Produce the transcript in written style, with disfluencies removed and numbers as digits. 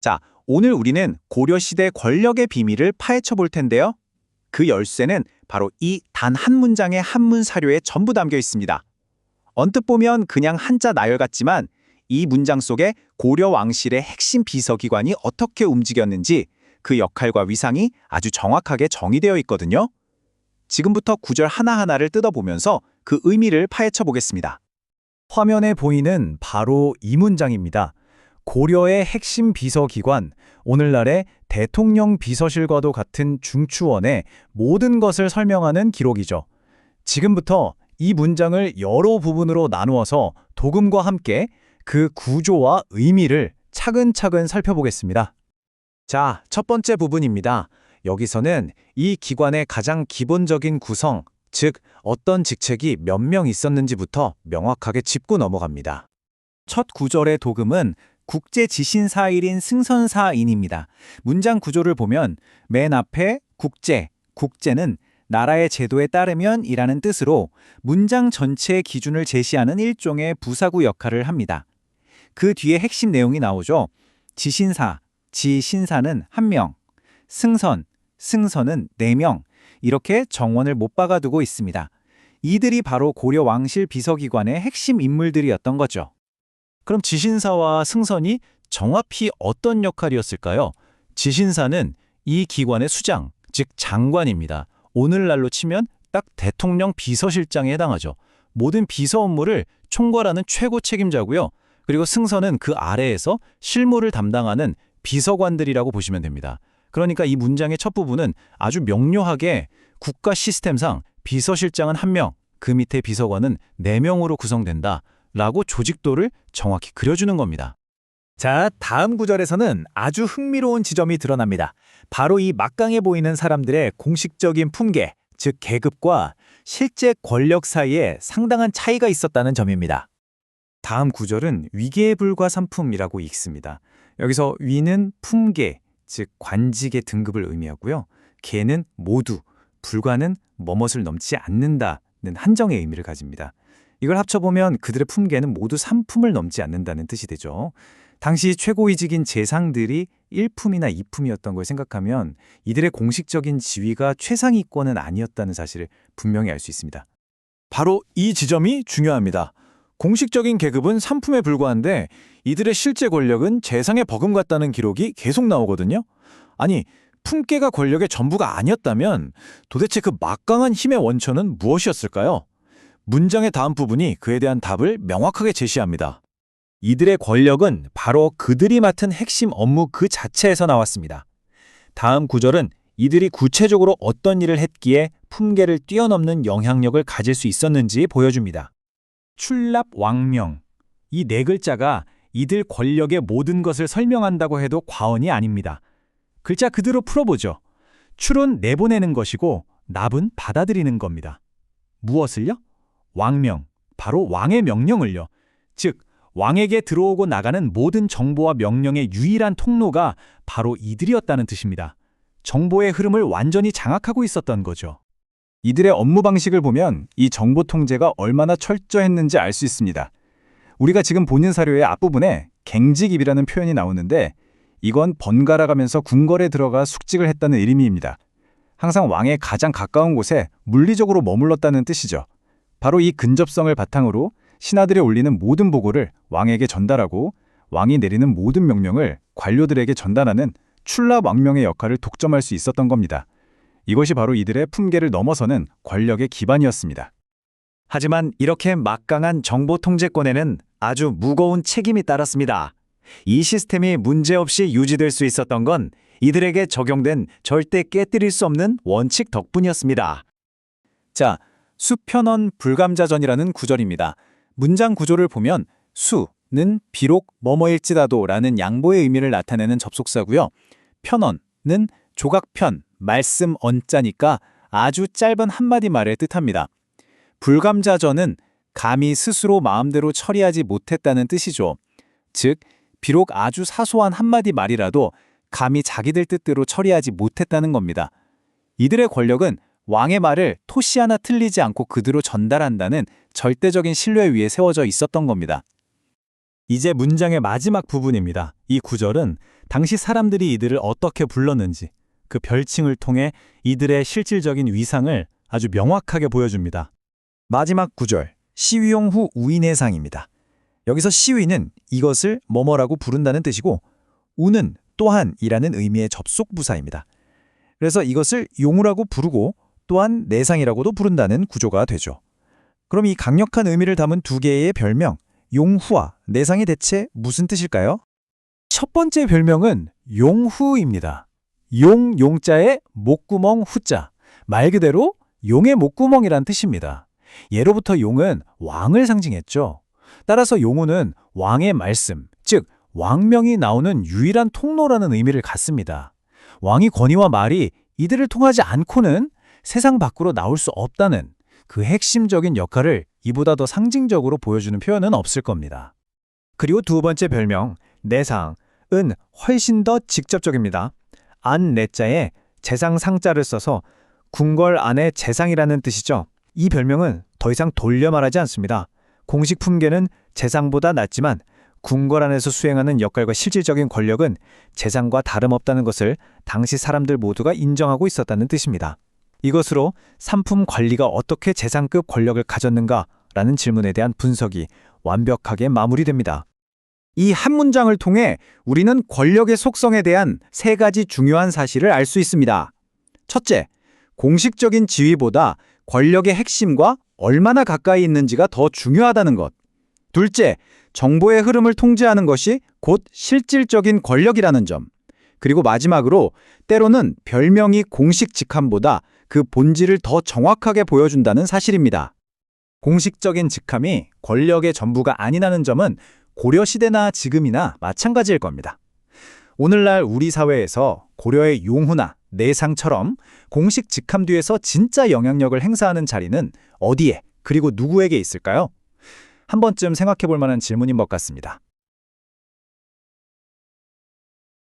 자, 오늘 우리는 고려시대 권력의 비밀을 파헤쳐 볼 텐데요. 그 열쇠는 바로 이 단 한 문장의 한문 사료에 전부 담겨 있습니다. 언뜻 보면 그냥 한자 나열 같지만 이 문장 속에 고려 왕실의 핵심 비서기관이 어떻게 움직였는지 그 역할과 위상이 아주 정확하게 정의되어 있거든요. 지금부터 구절 하나하나를 뜯어보면서 그 의미를 파헤쳐 보겠습니다. 화면에 보이는 바로 이 문장입니다. 고려의 핵심 비서기관, 오늘날의 대통령 비서실과도 같은 중추원의 모든 것을 설명하는 기록이죠. 지금부터 이 문장을 여러 부분으로 나누어서 도금과 함께 그 구조와 의미를 차근차근 살펴보겠습니다. 자, 첫 번째 부분입니다. 여기서는 이 기관의 가장 기본적인 구성, 즉 어떤 직책이 몇 명 있었는지부터 명확하게 짚고 넘어갑니다. 첫 구절의 도금은 국제지신사일인 승선사인입니다. 문장 구조를 보면 맨 앞에 국제는 나라의 제도에 따르면 이라는 뜻으로 문장 전체의 기준을 제시하는 일종의 부사구 역할을 합니다. 그 뒤에 핵심 내용이 나오죠. 지신사는 1명, 승선은 4명, 이렇게 정원을 못 박아두고 있습니다. 이들이 바로 고려 왕실 비서기관의 핵심 인물들이었던 거죠. 그럼 지신사와 승선이 정확히 어떤 역할이었을까요? 지신사는 이 기관의 수장, 즉 장관입니다. 오늘날로 치면 딱 대통령 비서실장에 해당하죠. 모든 비서 업무를 총괄하는 최고 책임자고요. 그리고 승선은 그 아래에서 실무를 담당하는 비서관들이라고 보시면 됩니다. 그러니까 이 문장의 첫 부분은 아주 명료하게 국가 시스템상 비서실장은 1명, 그 밑에 비서관은 4명으로 구성된다 라고 조직도를 정확히 그려주는 겁니다. 자, 다음 구절에서는 아주 흥미로운 지점이 드러납니다. 바로 이 막강해 보이는 사람들의 공식적인 품계, 즉 계급과 실제 권력 사이에 상당한 차이가 있었다는 점입니다. 다음 구절은 위계불과삼품이라고 읽습니다. 여기서 위는 품계, 즉 관직의 등급을 의미하고요. 계는 모두, 불과는 뭐뭇을 넘지 않는다는 한정의 의미를 가집니다. 이걸 합쳐보면 그들의 품계는 모두 3품을 넘지 않는다는 뜻이 되죠. 당시 최고위직인 재상들이 1품이나 2품이었던 걸 생각하면 이들의 공식적인 지위가 최상위권은 아니었다는 사실을 분명히 알 수 있습니다. 바로 이 지점이 중요합니다. 공식적인 계급은 3품에 불과한데 이들의 실제 권력은 재상에 버금갔다는 기록이 계속 나오거든요. 아니, 품계가 권력의 전부가 아니었다면 도대체 그 막강한 힘의 원천은 무엇이었을까요? 문장의 다음 부분이 그에 대한 답을 명확하게 제시합니다. 이들의 권력은 바로 그들이 맡은 핵심 업무 그 자체에서 나왔습니다. 다음 구절은 이들이 구체적으로 어떤 일을 했기에 품계를 뛰어넘는 영향력을 가질 수 있었는지 보여줍니다. 출납왕명, 이 4글자가 이들 권력의 모든 것을 설명한다고 해도 과언이 아닙니다. 글자 그대로 풀어보죠. 출은 내보내는 것이고 납은 받아들이는 겁니다. 무엇을요? 왕명, 바로 왕의 명령을요. 즉, 왕에게 들어오고 나가는 모든 정보와 명령의 유일한 통로가 바로 이들이었다는 뜻입니다. 정보의 흐름을 완전히 장악하고 있었던 거죠. 이들의 업무 방식을 보면 이 정보 통제가 얼마나 철저했는지 알 수 있습니다. 우리가 지금 보는 사료의 앞부분에 갱직입이라는 표현이 나오는데 이건 번갈아가면서 궁궐에 들어가 숙직을 했다는 의미입니다. 항상 왕의 가장 가까운 곳에 물리적으로 머물렀다는 뜻이죠. 바로 이 근접성을 바탕으로 신하들이 올리는 모든 보고를 왕에게 전달하고 왕이 내리는 모든 명령을 관료들에게 전달하는 출납왕명의 역할을 독점할 수 있었던 겁니다. 이것이 바로 이들의 품계를 넘어서는 권력의 기반이었습니다. 하지만 이렇게 막강한 정보 통제권에는 아주 무거운 책임이 따랐습니다. 이 시스템이 문제없이 유지될 수 있었던 건 이들에게 적용된 절대 깨뜨릴 수 없는 원칙 덕분이었습니다. 자, 수편언 불감자전이라는 구절입니다. 문장 구조를 보면 수는 비록 뭐뭐일지라도 라는 양보의 의미를 나타내는 접속사고요. 편언은 조각편, 말씀 언자니까 아주 짧은 한마디 말을 뜻합니다. 불감자전은 감히 스스로 마음대로 처리하지 못했다는 뜻이죠. 즉, 비록 아주 사소한 한마디 말이라도 감히 자기들 뜻대로 처리하지 못했다는 겁니다. 이들의 권력은 왕의 말을 토시 하나 틀리지 않고 그대로 전달한다는 절대적인 신뢰 위에 세워져 있었던 겁니다. 이제 문장의 마지막 부분입니다. 이 구절은 당시 사람들이 이들을 어떻게 불렀는지, 그 별칭을 통해 이들의 실질적인 위상을 아주 명확하게 보여줍니다. 마지막 구절, 시위용 후 우인해상입니다. 여기서 시위는 이것을 뭐뭐라고 부른다는 뜻이고 우는 또한이라는 의미의 접속 부사입니다. 그래서 이것을 용우라고 부르고 또한 내상이라고도 부른다는 구조가 되죠. 그럼 이 강력한 의미를 담은 두 개의 별명, 용후와 내상이 대체 무슨 뜻일까요? 첫 번째 별명은 용후입니다. 용자의 목구멍 후자, 말 그대로 용의 목구멍이란 뜻입니다. 예로부터 용은 왕을 상징했죠. 따라서 용후는 왕의 말씀, 즉 왕명이 나오는 유일한 통로라는 의미를 갖습니다. 왕의 권위와 말이 이들을 통하지 않고는 세상 밖으로 나올 수 없다는 그 핵심적인 역할을 이보다 더 상징적으로 보여주는 표현은 없을 겁니다. 그리고 두 번째 별명, 내상은 훨씬 더 직접적입니다. 안 내자에 재상 상자를 써서 궁궐 안의 재상이라는 뜻이죠. 이 별명은 더 이상 돌려 말하지 않습니다. 공식 품계는 재상보다 낮지만 궁궐 안에서 수행하는 역할과 실질적인 권력은 재상과 다름없다는 것을 당시 사람들 모두가 인정하고 있었다는 뜻입니다. 이것으로 상품 관리가 어떻게 재상급 권력을 가졌는가라는 질문에 대한 분석이 완벽하게 마무리됩니다. 이 한 문장을 통해 우리는 권력의 속성에 대한 세 가지 중요한 사실을 알 수 있습니다. 첫째, 공식적인 지위보다 권력의 핵심과 얼마나 가까이 있는지가 더 중요하다는 것. 둘째, 정보의 흐름을 통제하는 것이 곧 실질적인 권력이라는 점. 그리고 마지막으로 때로는 별명이 공식 직함보다 그 본질을 더 정확하게 보여준다는 사실입니다. 공식적인 직함이 권력의 전부가 아니라는 점은 고려시대나 지금이나 마찬가지일 겁니다. 오늘날 우리 사회에서 고려의 용후나 내상처럼 공식 직함 뒤에서 진짜 영향력을 행사하는 자리는 어디에 그리고 누구에게 있을까요? 한 번쯤 생각해 볼 만한 질문인 것 같습니다.